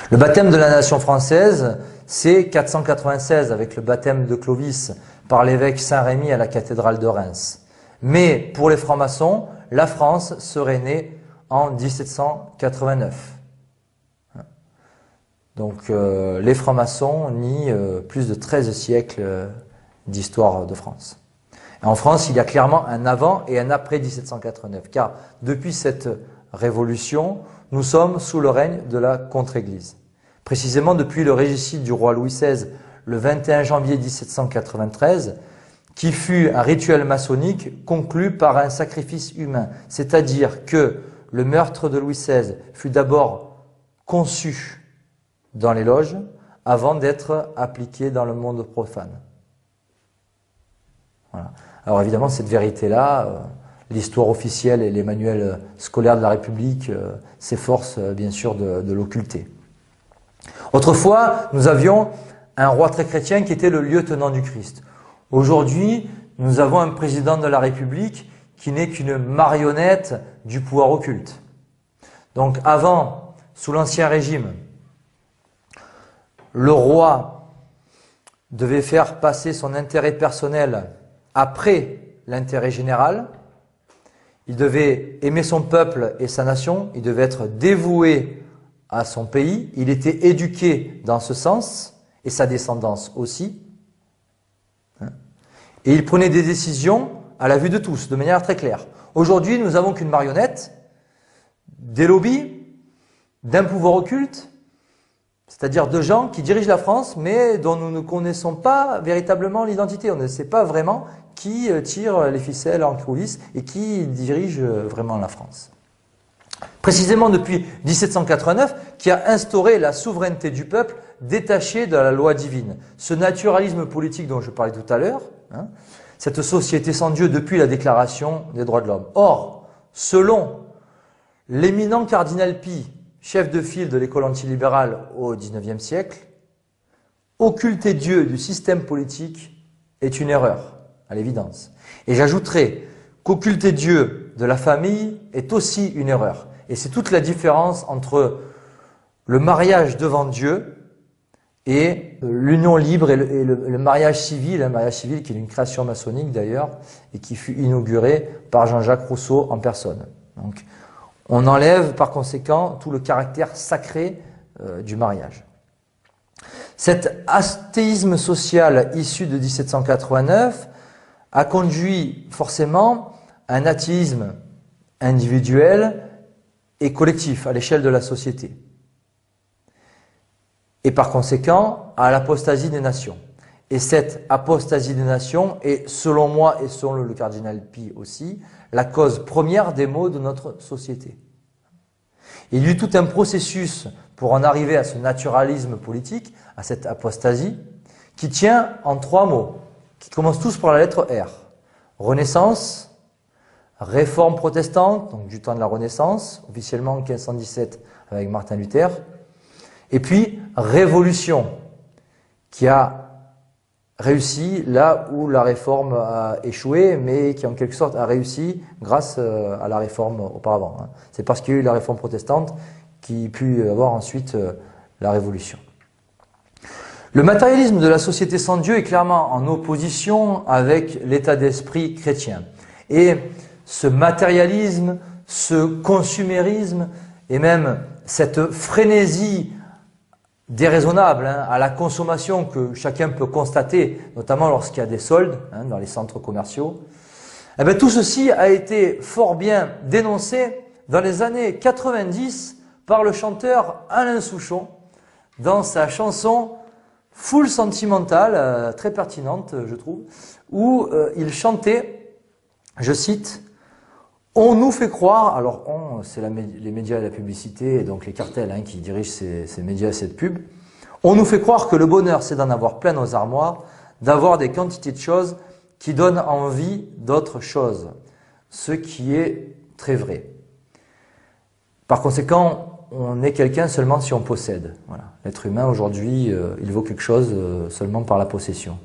Le baptême de la nation française, c'est 496 avec le baptême de Clovis par l'évêque Saint-Rémy à la cathédrale de Reims. Mais pour les francs-maçons, la France serait née en 1789. Donc les francs-maçons nient plus de 13 siècles d'histoire de France. En France, il y a clairement un avant et un après 1789, car depuis cette révolution, nous sommes sous le règne de la contre-église. Précisément depuis le régicide du roi Louis XVI, le 21 janvier 1793, qui fut un rituel maçonnique conclu par un sacrifice humain, c'est-à-dire que le meurtre de Louis XVI fut d'abord conçu dans les loges avant d'être appliqué dans le monde profane. Voilà. Alors évidemment, cette vérité-là, l'histoire officielle et les manuels scolaires de la République s'efforcent bien sûr de l'occulter. Autrefois, nous avions un roi très chrétien qui était le lieutenant du Christ. Aujourd'hui, nous avons un président de la République qui n'est qu'une marionnette du pouvoir occulte. Donc avant, sous l'Ancien Régime, le roi devait faire passer son intérêt personnel après l'intérêt général. Il devait aimer son peuple et sa nation, il devait être dévoué à son pays, il était éduqué dans ce sens, et sa descendance aussi. Et il prenait des décisions à la vue de tous, de manière très claire. Aujourd'hui, nous n'avons qu'une marionnette, des lobbies, d'un pouvoir occulte, c'est-à-dire de gens qui dirigent la France, mais dont nous ne connaissons pas véritablement l'identité. On ne sait pas vraiment qui tire les ficelles en coulisses et qui dirige vraiment la France. Précisément depuis 1789, qui a instauré la souveraineté du peuple détachée de la loi divine. Ce naturalisme politique dont je parlais tout à l'heure, cette société sans Dieu depuis la déclaration des droits de l'homme. Or, selon l'éminent cardinal Pie, chef de file de l'école antilibérale au XIXe siècle, occulter Dieu du système politique est une erreur, à l'évidence. Et j'ajouterai qu'occulter Dieu de la famille est aussi une erreur. Et c'est toute la différence entre le mariage devant Dieu et l'union libre et le mariage civil qui est une création maçonnique d'ailleurs, et qui fut inauguré par Jean-Jacques Rousseau en personne. Donc, on enlève par conséquent tout le caractère sacré du mariage. Cet athéisme social issu de 1789 a conduit forcément à un athéisme individuel et collectif à l'échelle de la société. Et par conséquent, à l'apostasie des nations. Et cette apostasie des nations est, selon moi et selon le cardinal Pie aussi, la cause première des maux de notre société. Il y a eu tout un processus pour en arriver à ce naturalisme politique, à cette apostasie, qui tient en 3 mots, qui commencent tous par la lettre R. Renaissance, réforme protestante, donc du temps de la Renaissance, officiellement en 1517 avec Martin Luther, et puis révolution, qui a réussi là où la réforme a échoué, mais qui en quelque sorte a réussi grâce à la réforme auparavant. C'est parce qu'il y a eu la réforme protestante qu'il y a pu avoir ensuite la révolution. Le matérialisme de la société sans Dieu est clairement en opposition avec l'état d'esprit chrétien. Et ce matérialisme, ce consumérisme et même cette frénésie déraisonnable à la consommation que chacun peut constater, notamment lorsqu'il y a des soldes dans les centres commerciaux, eh bien, tout ceci a été fort bien dénoncé dans les années 90 par le chanteur Alain Souchon dans sa chanson full sentimentale, très pertinente je trouve, où il chantait, je cite, « On nous fait croire », alors on, c'est les médias et la publicité, et donc les cartels qui dirigent ces médias et cette pub, « On nous fait croire que le bonheur c'est d'en avoir plein nos armoires, d'avoir des quantités de choses qui donnent envie d'autres choses », ce qui est très vrai. Par conséquent, on est quelqu'un seulement si on possède. Voilà. L'être humain aujourd'hui, il vaut quelque chose seulement par la possession.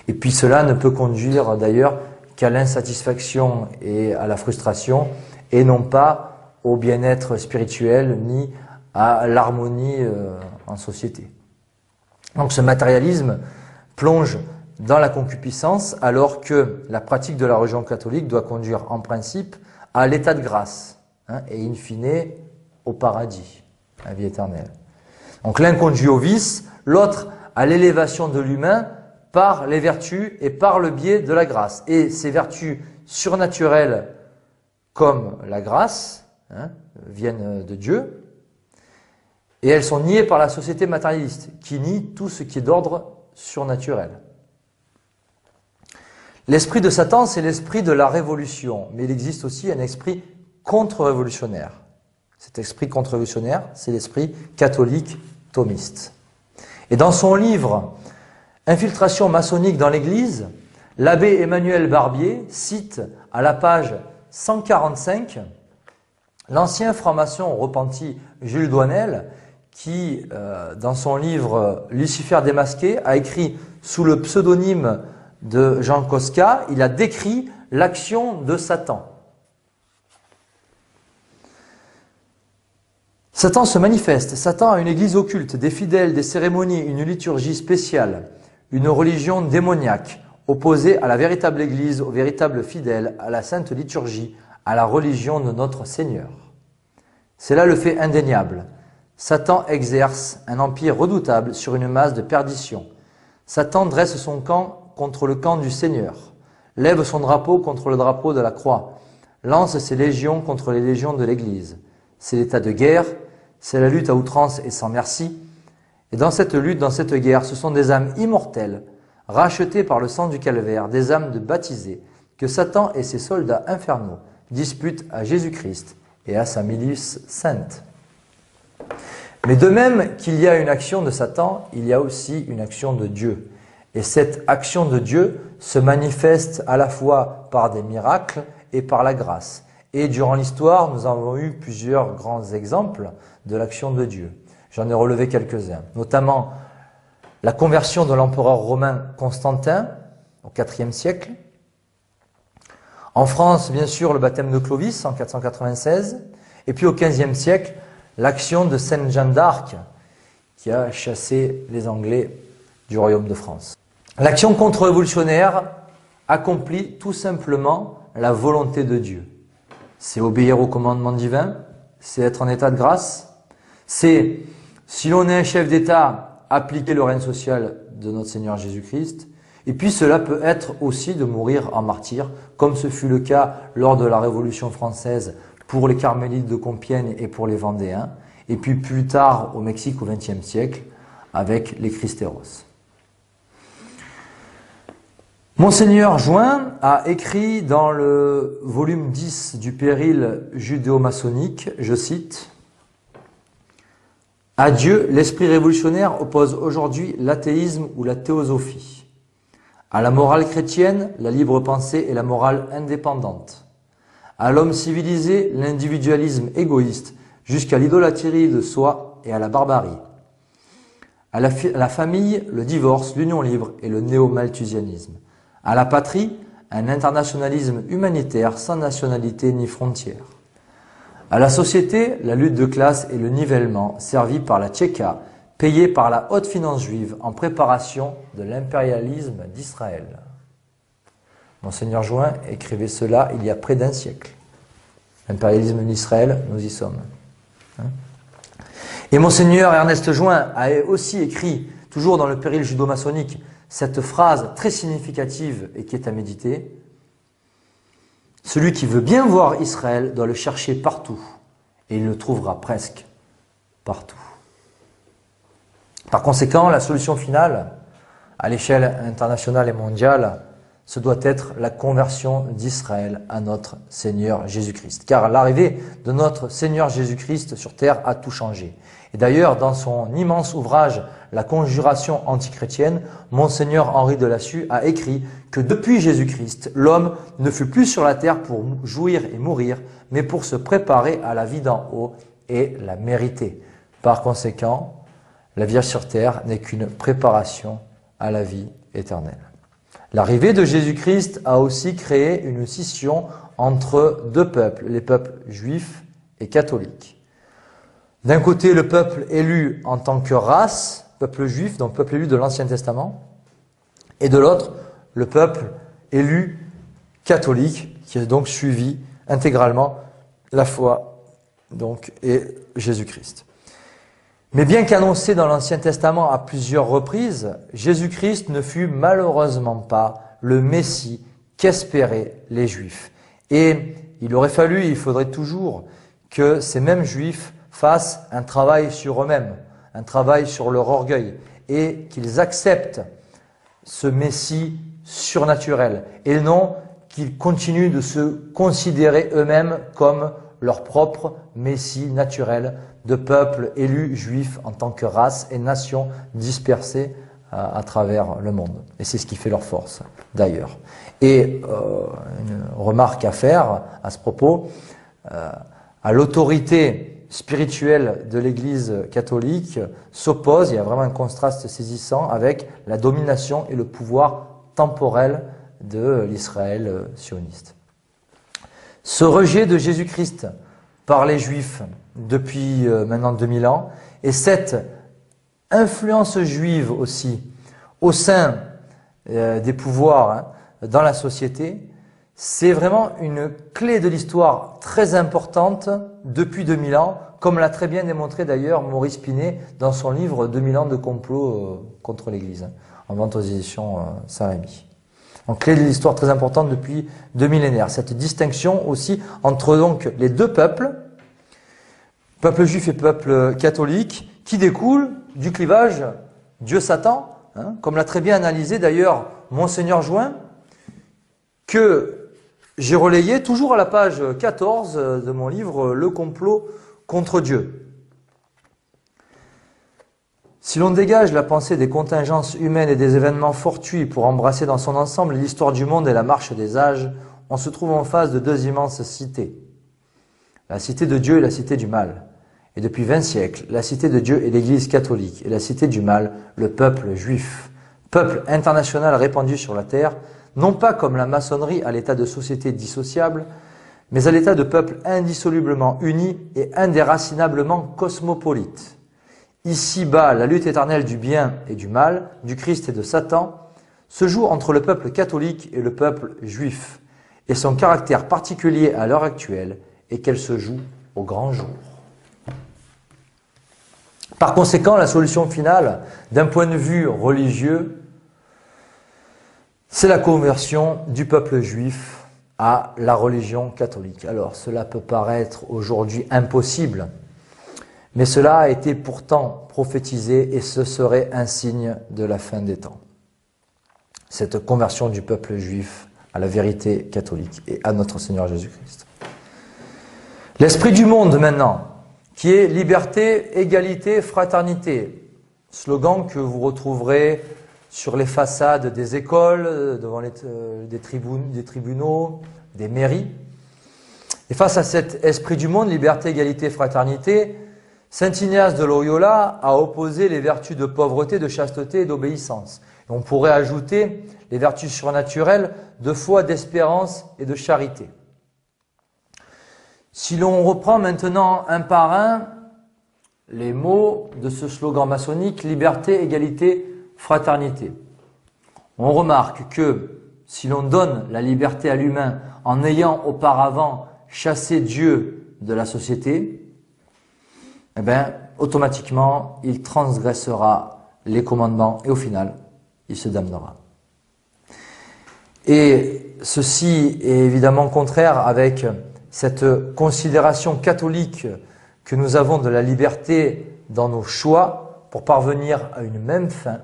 Et puis cela ne peut conduire d'ailleurs qu'à l'insatisfaction et à la frustration, et non pas au bien-être spirituel ni à l'harmonie en société. Donc ce matérialisme plonge dans la concupiscence, alors que la pratique de la religion catholique doit conduire en principe à l'état de grâce, et in fine au paradis, la vie éternelle. Donc l'un conduit au vice, l'autre à l'élévation de l'humain par les vertus et par le biais de la grâce. Et ces vertus surnaturelles comme la grâce viennent de Dieu, et elles sont niées par la société matérialiste qui nie tout ce qui est d'ordre surnaturel. L'esprit de Satan, c'est l'esprit de la révolution, mais il existe aussi un esprit contre-révolutionnaire. Cet esprit contre-révolutionnaire, c'est l'esprit catholique thomiste. Et dans son livre « Infiltration maçonnique dans l'Église », l'abbé Emmanuel Barbier cite à la page 145 l'ancien franc-maçon repenti Jules Douanel qui, dans son livre « Lucifer démasqué », a écrit sous le pseudonyme de Jean Kostka, il a décrit l'action de Satan. Satan se manifeste. Satan a une église occulte, des fidèles, des cérémonies, une liturgie spéciale, une religion démoniaque, opposée à la véritable église, aux véritables fidèles, à la sainte liturgie, à la religion de notre Seigneur. C'est là le fait indéniable. Satan exerce un empire redoutable sur une masse de perdition. Satan dresse son camp contre le camp du Seigneur, lève son drapeau contre le drapeau de la croix, lance ses légions contre les légions de l'Église. C'est l'état de guerre, c'est la lutte à outrance et sans merci. Et dans cette lutte, dans cette guerre, ce sont des âmes immortelles, rachetées par le sang du calvaire, des âmes de baptisés, que Satan et ses soldats infernaux disputent à Jésus-Christ et à sa milice sainte. Mais de même qu'il y a une action de Satan, il y a aussi une action de Dieu. Et cette action de Dieu se manifeste à la fois par des miracles et par la grâce. Et durant l'histoire, nous avons eu plusieurs grands exemples de l'action de Dieu. J'en ai relevé quelques-uns, notamment la conversion de l'empereur romain Constantin au IVe siècle. En France, bien sûr, le baptême de Clovis en 496. Et puis au XVe siècle, l'action de Sainte Jeanne d'Arc qui a chassé les Anglais du royaume de France. L'action contre-révolutionnaire accomplit tout simplement la volonté de Dieu. C'est obéir au commandement divin, c'est être en état de grâce, c'est, si l'on est un chef d'État, appliquer le règne social de notre Seigneur Jésus-Christ, et puis cela peut être aussi de mourir en martyr, comme ce fut le cas lors de la Révolution française pour les Carmélites de Compiègne et pour les Vendéens, et puis plus tard au Mexique au XXe siècle avec les Cristeros. Monseigneur Join a écrit dans le volume 10 du Péril judéo-maçonnique, je cite, « À Dieu, l'esprit révolutionnaire oppose aujourd'hui l'athéisme ou la théosophie. À la morale chrétienne, la libre pensée et la morale indépendante. À l'homme civilisé, l'individualisme égoïste, jusqu'à l'idolâtrie de soi et à la barbarie. À la famille, le divorce, l'union libre et le néo-malthusianisme. À la patrie, un internationalisme humanitaire sans nationalité ni frontières. À la société, la lutte de classe et le nivellement servi par la tchéka, payés par la haute finance juive en préparation de l'impérialisme d'Israël. Monseigneur Join écrivait cela il y a près d'un siècle. L'impérialisme d'Israël, nous y sommes. Et Monseigneur Ernest Join a aussi écrit, toujours dans le péril judo-maçonnique, cette phrase très significative et qui est à méditer. Celui qui veut bien voir Israël doit le chercher partout, et il le trouvera presque partout. Par conséquent, la solution finale, à l'échelle internationale et mondiale, ce doit être la conversion d'Israël à notre Seigneur Jésus-Christ. Car l'arrivée de notre Seigneur Jésus-Christ sur terre a tout changé. Et d'ailleurs, dans son immense ouvrage « La conjuration antichrétienne », Monseigneur Henri de Lassus a écrit que depuis Jésus-Christ, l'homme ne fut plus sur la terre pour jouir et mourir, mais pour se préparer à la vie d'en haut et la mériter. Par conséquent, la vie sur terre n'est qu'une préparation à la vie éternelle. L'arrivée de Jésus-Christ a aussi créé une scission entre deux peuples, les peuples juifs et catholiques. D'un côté, le peuple élu en tant que race, peuple juif, donc peuple élu de l'Ancien Testament, et de l'autre, le peuple élu catholique, qui a donc suivi intégralement la foi donc, et Jésus-Christ. Mais bien qu'annoncé dans l'Ancien Testament à plusieurs reprises, Jésus-Christ ne fut malheureusement pas le Messie qu'espéraient les Juifs. Et il faudrait toujours que ces mêmes Juifs fassent un travail sur eux-mêmes, un travail sur leur orgueil, et qu'ils acceptent ce Messie surnaturel, et non qu'ils continuent de se considérer eux-mêmes comme leur propre Messie naturel, de peuples élus juifs en tant que race et nation dispersées à travers le monde. Et c'est ce qui fait leur force, d'ailleurs. Et une remarque à faire à ce propos, à l'autorité spirituelle de l'Église catholique s'oppose, il y a vraiment un contraste saisissant avec la domination et le pouvoir temporel de l'Israël sioniste. Ce rejet de Jésus-Christ par les Juifs depuis maintenant 2000 ans, et cette influence juive aussi au sein des pouvoirs dans la société, c'est vraiment une clé de l'histoire très importante depuis 2000 ans, comme l'a très bien démontré d'ailleurs Maurice Pinet dans son livre 2000 ans de complot contre l'Église, en vente aux éditions Saint-Rémy. Donc clé de l'histoire très importante depuis 2 millénaires. Cette distinction aussi entre donc les deux peuples, peuple juif et peuple catholique, qui découle du clivage Dieu-Satan, comme l'a très bien analysé d'ailleurs Monseigneur Join, que j'ai relayé toujours à la page 14 de mon livre « Le complot contre Dieu ». Si l'on dégage la pensée des contingences humaines et des événements fortuits pour embrasser dans son ensemble l'histoire du monde et la marche des âges, on se trouve en face de deux immenses cités. La cité de Dieu et la cité du mal. Et depuis 20 siècles, la cité de Dieu est l'Église catholique et la cité du mal, le peuple juif. Peuple international répandu sur la terre, non pas comme la maçonnerie à l'état de société dissociable, mais à l'état de peuple indissolublement uni et indéracinablement cosmopolite. Ici-bas, la lutte éternelle du bien et du mal, du Christ et de Satan, se joue entre le peuple catholique et le peuple juif, et son caractère particulier à l'heure actuelle est qu'elle se joue au grand jour. Par conséquent, la solution finale, d'un point de vue religieux, c'est la conversion du peuple juif à la religion catholique. Alors, cela peut paraître aujourd'hui impossible, mais cela a été pourtant prophétisé et ce serait un signe de la fin des temps. Cette conversion du peuple juif à la vérité catholique et à notre Seigneur Jésus-Christ. L'esprit du monde maintenant, qui est liberté, égalité, fraternité. Slogan que vous retrouverez sur les façades des écoles, devant des tribunaux, des mairies. Et face à cet esprit du monde, liberté, égalité, fraternité, Saint Ignace de Loyola a opposé les vertus de pauvreté, de chasteté et d'obéissance. On pourrait ajouter les vertus surnaturelles de foi, d'espérance et de charité. Si l'on reprend maintenant un par un les mots de ce slogan maçonnique, liberté, égalité, fraternité. On remarque que si l'on donne la liberté à l'humain en ayant auparavant chassé Dieu de la société, eh bien, automatiquement, il transgressera les commandements et au final, il se damnera. Et ceci est évidemment contraire avec cette considération catholique que nous avons de la liberté dans nos choix pour parvenir à une même fin,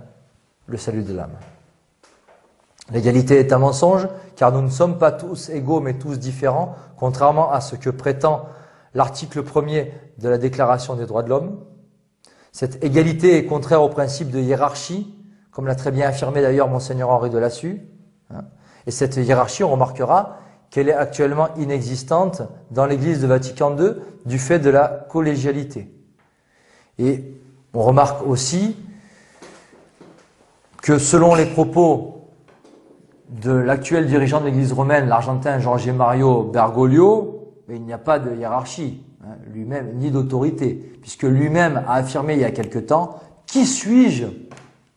le salut de l'âme. L'égalité est un mensonge car nous ne sommes pas tous égaux mais tous différents, contrairement à ce que prétend l'article 1er de la Déclaration des droits de l'homme. Cette égalité est contraire au principe de hiérarchie, comme l'a très bien affirmé d'ailleurs Monseigneur Henri de Lassus. Et cette hiérarchie, on remarquera qu'elle est actuellement inexistante dans l'Église de Vatican II du fait de la collégialité. Et on remarque aussi que selon les propos de l'actuel dirigeant de l'Église romaine, l'Argentin Jorge Mario Bergoglio, il n'y a pas de hiérarchie, lui-même, ni d'autorité, puisque lui-même a affirmé il y a quelque temps « Qui suis-je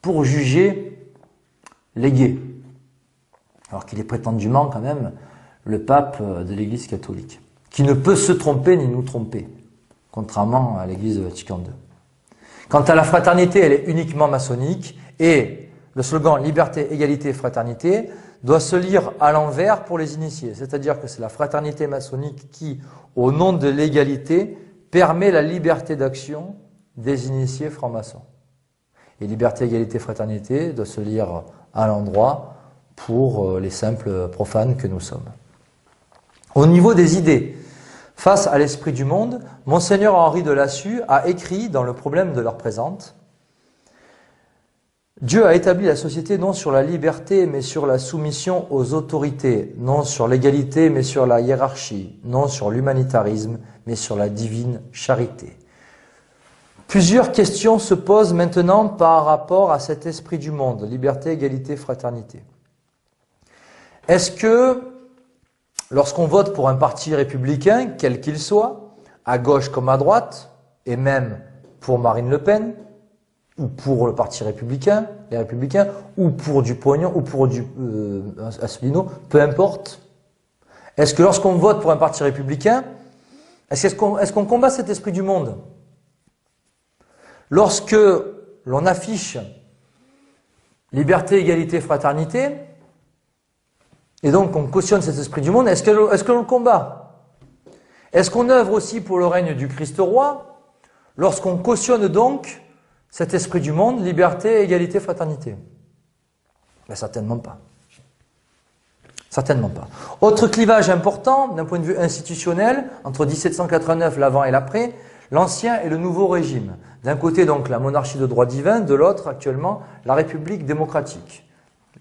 pour juger les gays ?» Alors qu'il est prétendument quand même le pape de l'Église catholique, qui ne peut se tromper ni nous tromper, contrairement à l'Église de Vatican II. Quant à la fraternité, elle est uniquement maçonnique, et le slogan « Liberté, égalité, fraternité » doit se lire à l'envers pour les initiés, c'est-à-dire que c'est la fraternité maçonnique qui, au nom de l'égalité, permet la liberté d'action des initiés francs-maçons. Et liberté, égalité, fraternité doit se lire à l'endroit pour les simples profanes que nous sommes. Au niveau des idées, face à l'esprit du monde, Monseigneur Henri de Lassus a écrit dans Le problème de l'heure présente « Dieu a établi la société non sur la liberté mais sur la soumission aux autorités, non sur l'égalité mais sur la hiérarchie, non sur l'humanitarisme mais sur la divine charité. » Plusieurs questions se posent maintenant par rapport à cet esprit du monde, liberté, égalité, fraternité. Est-ce que, lorsqu'on vote pour un parti républicain, quel qu'il soit, à gauche comme à droite, et même pour Marine Le Pen, ou pour le parti républicain, les républicains, ou pour Dupont-Aignan, ou pour Asselineau, peu importe, est-ce que lorsqu'on vote pour un parti républicain, est-ce qu'on combat cet esprit du monde? Lorsque l'on affiche liberté, égalité, fraternité, et donc on cautionne cet esprit du monde, est-ce que l'on le combat? Est-ce qu'on œuvre aussi pour le règne du Christ roi lorsqu'on cautionne donc cet esprit du monde, liberté, égalité, fraternité? Ben, certainement pas. Certainement pas. Autre clivage important d'un point de vue institutionnel, entre 1789, l'avant et l'après, l'ancien et le nouveau régime. D'un côté donc la monarchie de droit divin, de l'autre actuellement la République démocratique.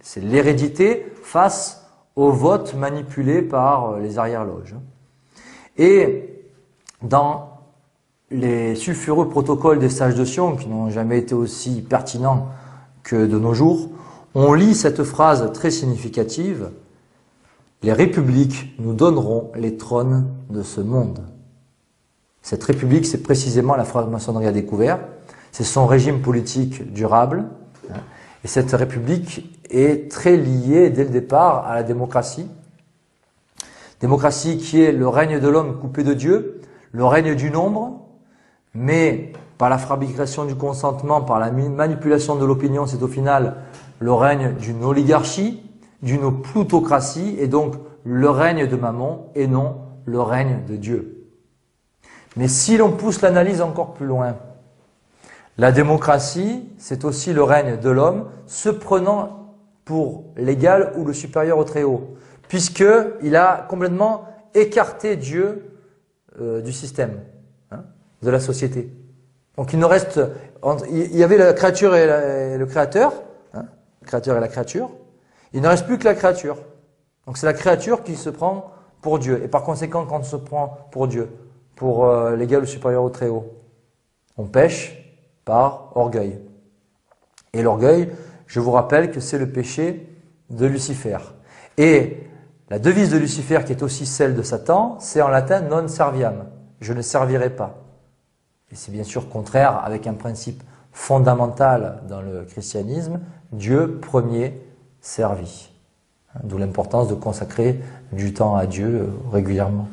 C'est l'hérédité face au vote manipulé par les arrière-loges. Et dans les sulfureux protocoles des sages de Sion, qui n'ont jamais été aussi pertinents que de nos jours, on lit cette phrase très significative « Les républiques nous donneront les trônes de ce monde ». Cette république, c'est précisément la franc-maçonnerie à découvert, c'est son régime politique durable, et cette république est très liée dès le départ à la démocratie. Démocratie qui est le règne de l'homme coupé de Dieu, le règne du nombre, mais par la fabrication du consentement, par la manipulation de l'opinion, c'est au final le règne d'une oligarchie, d'une plutocratie, et donc le règne de Mammon et non le règne de Dieu. Mais si l'on pousse l'analyse encore plus loin, la démocratie, c'est aussi le règne de l'homme, se prenant pour l'égal ou le supérieur au très haut, puisqu'il a complètement écarté Dieu du système, de la société. Donc il ne reste, il y avait la créature et le créateur, le créateur et la créature, il ne reste plus que la créature. Donc c'est la créature qui se prend pour Dieu, et par conséquent quand on se prend pour Dieu, pour l'égal ou supérieur au très haut, on pêche par orgueil. Et l'orgueil, je vous rappelle que c'est le péché de Lucifer. Et la devise de Lucifer, qui est aussi celle de Satan, c'est en latin non serviam. Je ne servirai pas. Et c'est bien sûr contraire avec un principe fondamental dans le christianisme, Dieu premier servi. D'où l'importance de consacrer du temps à Dieu régulièrement.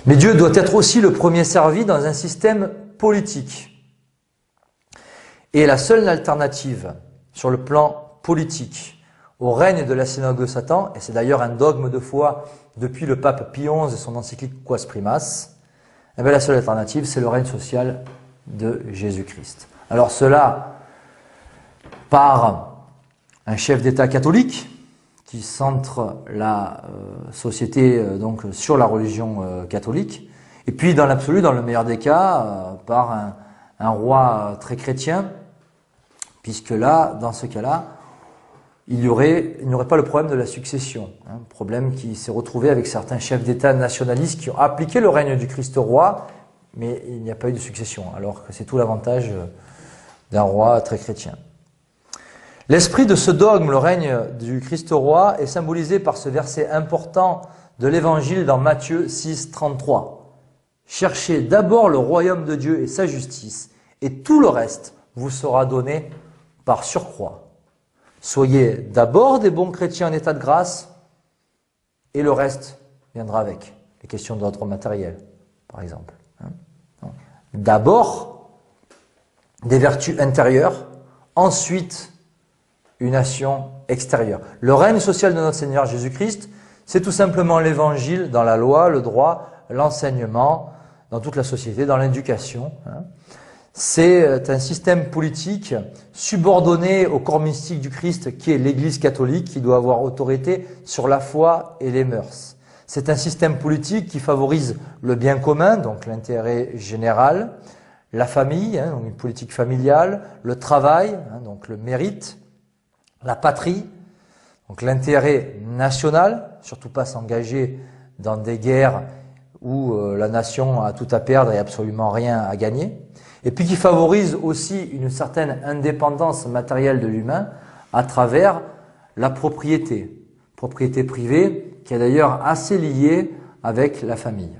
Mais Dieu doit être aussi le premier servi dans un système politique. Et la seule alternative sur le plan politique au règne de la synagogue de Satan, et c'est d'ailleurs un dogme de foi depuis le pape Pie XI et son encyclique Quas Primas, eh bien la seule alternative, c'est le règne social de Jésus-Christ. Alors cela par un chef d'État catholique qui centre la société donc sur la religion catholique, et puis dans l'absolu, dans le meilleur des cas, par un roi très chrétien, puisque là, dans ce cas-là, il n'y aurait pas le problème de la succession, problème qui s'est retrouvé avec certains chefs d'État nationalistes qui ont appliqué le règne du Christ roi, mais il n'y a pas eu de succession, alors que c'est tout l'avantage d'un roi très chrétien. L'esprit de ce dogme, le règne du Christ roi, est symbolisé par ce verset important de l'Évangile dans Matthieu 6, 33. « Cherchez d'abord le royaume de Dieu et sa justice, et tout le reste vous sera donné par surcroît. Soyez d'abord des bons chrétiens en état de grâce, et le reste viendra avec. » Les questions d'ordre matériel, par exemple. D'abord, des vertus intérieures, ensuite une action extérieure. Le règne social de notre Seigneur Jésus-Christ, c'est tout simplement l'évangile dans la loi, le droit, l'enseignement, dans toute la société, dans l'éducation. C'est un système politique subordonné au corps mystique du Christ qui est l'Église catholique, qui doit avoir autorité sur la foi et les mœurs. C'est un système politique qui favorise le bien commun, donc l'intérêt général, la famille, donc une politique familiale, le travail, donc le mérite, la patrie, donc l'intérêt national, surtout pas s'engager dans des guerres où la nation a tout à perdre et absolument rien à gagner, et puis qui favorise aussi une certaine indépendance matérielle de l'humain à travers la propriété privée, qui est d'ailleurs assez liée avec la famille.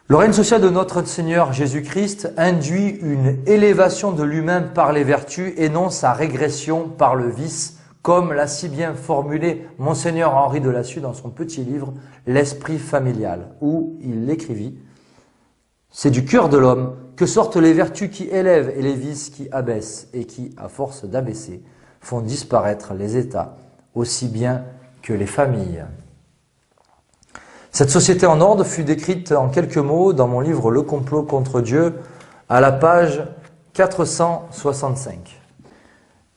Le règne social de notre Seigneur Jésus-Christ induit une élévation de l'humain par les vertus et non sa régression par le vice, comme l'a si bien formulé Monseigneur Henri de Lassus dans son petit livre « L'esprit familial », où il écrivit « C'est du cœur de l'homme que sortent les vertus qui élèvent et les vices qui abaissent et qui, à force d'abaisser, font disparaître les États aussi bien que les familles. » Cette société en ordre fut décrite en quelques mots dans mon livre « Le complot contre Dieu » à la page 465.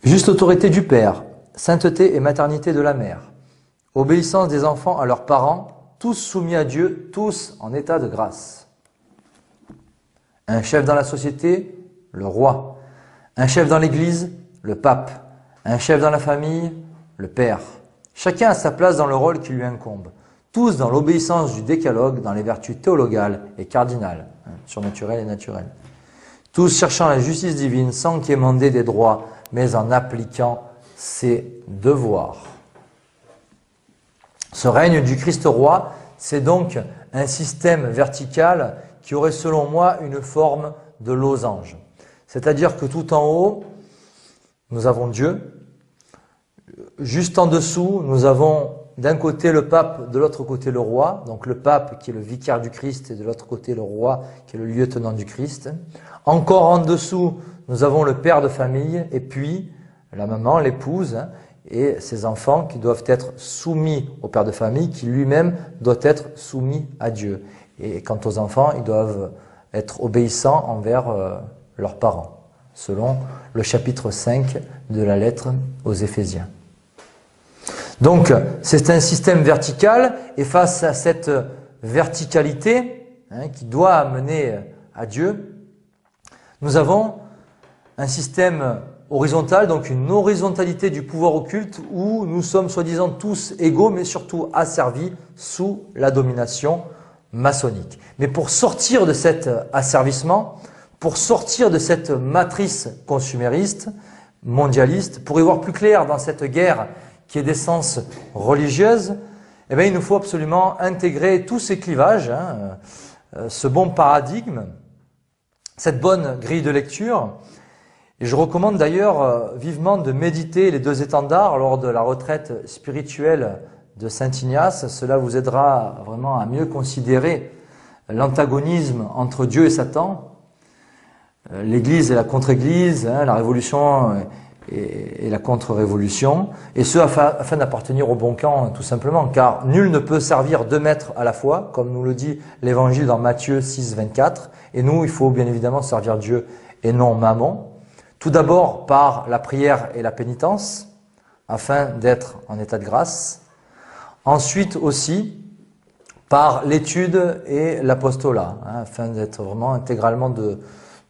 Juste autorité du Père, sainteté et maternité de la Mère, obéissance des enfants à leurs parents, tous soumis à Dieu, tous en état de grâce. Un chef dans la société, le roi. Un chef dans l'Église, le pape. Un chef dans la famille, le Père. Chacun a sa place dans le rôle qui lui incombe. Tous dans l'obéissance du décalogue, dans les vertus théologales et cardinales, surnaturelles et naturelles. Tous cherchant la justice divine sans quémander des droits, mais en appliquant ses devoirs. Ce règne du Christ roi, c'est donc un système vertical qui aurait selon moi une forme de losange. C'est-à-dire que tout en haut, nous avons Dieu. Juste en dessous, nous avons d'un côté le pape, de l'autre côté le roi, donc le pape qui est le vicaire du Christ et de l'autre côté le roi qui est le lieutenant du Christ. Encore en dessous, nous avons le père de famille et puis la maman, l'épouse et ses enfants qui doivent être soumis au père de famille qui lui-même doit être soumis à Dieu. Et quant aux enfants, ils doivent être obéissants envers leurs parents, selon le chapitre 5 de la lettre aux Éphésiens. Donc, c'est un système vertical, et face à cette verticalité qui doit amener à Dieu, nous avons un système horizontal, donc une horizontalité du pouvoir occulte où nous sommes soi-disant tous égaux, mais surtout asservis sous la domination maçonnique. Mais pour sortir de cet asservissement, pour sortir de cette matrice consumériste, mondialiste, pour y voir plus clair dans cette guerre qui est d'essence religieuse, eh bien, il nous faut absolument intégrer tous ces clivages ce bon paradigme, cette bonne grille de lecture. Et je recommande d'ailleurs vivement de méditer les deux étendards lors de la retraite spirituelle de Saint Ignace. Cela vous aidera vraiment à mieux considérer l'antagonisme entre Dieu et Satan, l'Église et la contre-Église, la révolution et la contre-révolution, et ce afin d'appartenir au bon camp tout simplement, car nul ne peut servir deux maîtres à la fois, comme nous le dit l'Évangile dans Matthieu 6, 24, et nous, il faut bien évidemment servir Dieu et non Mammon. Tout d'abord par la prière et la pénitence, afin d'être en état de grâce. Ensuite aussi par l'étude et l'apostolat, afin d'être vraiment intégralement de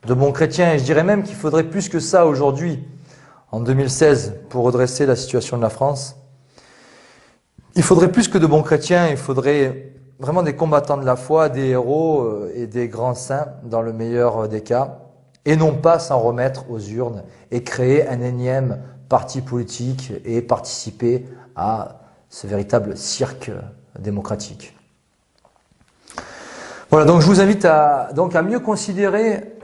bons chrétiens. Et je dirais même qu'il faudrait plus que ça aujourd'hui, en 2016, pour redresser la situation de la France. Il faudrait plus que de bons chrétiens, il faudrait vraiment des combattants de la foi, des héros et des grands saints, dans le meilleur des cas, et non pas s'en remettre aux urnes et créer un énième parti politique et participer à ce véritable cirque démocratique. Voilà, donc je vous invite à mieux considérer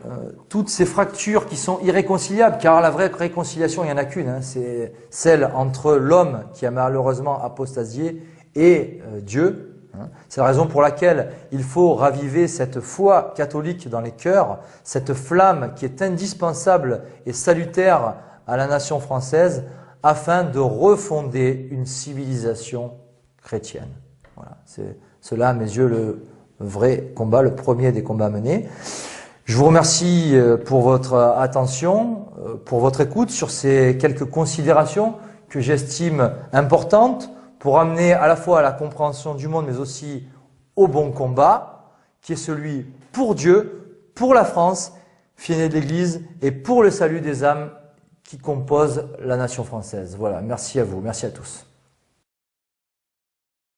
toutes ces fractures qui sont irréconciliables, car la vraie réconciliation, il n'y en a qu'une, c'est celle entre l'homme qui a malheureusement apostasié et Dieu. C'est la raison pour laquelle il faut raviver cette foi catholique dans les cœurs, cette flamme qui est indispensable et salutaire à la nation française, afin de refonder une civilisation chrétienne. Voilà, c'est cela, à mes yeux, le vrai combat, le premier des combats menés. Je vous remercie pour votre attention, pour votre écoute sur ces quelques considérations que j'estime importantes pour amener à la fois à la compréhension du monde, mais aussi au bon combat, qui est celui pour Dieu, pour la France, fille de l'Église, et pour le salut des âmes qui composent la nation française. Voilà, merci à vous, merci à tous.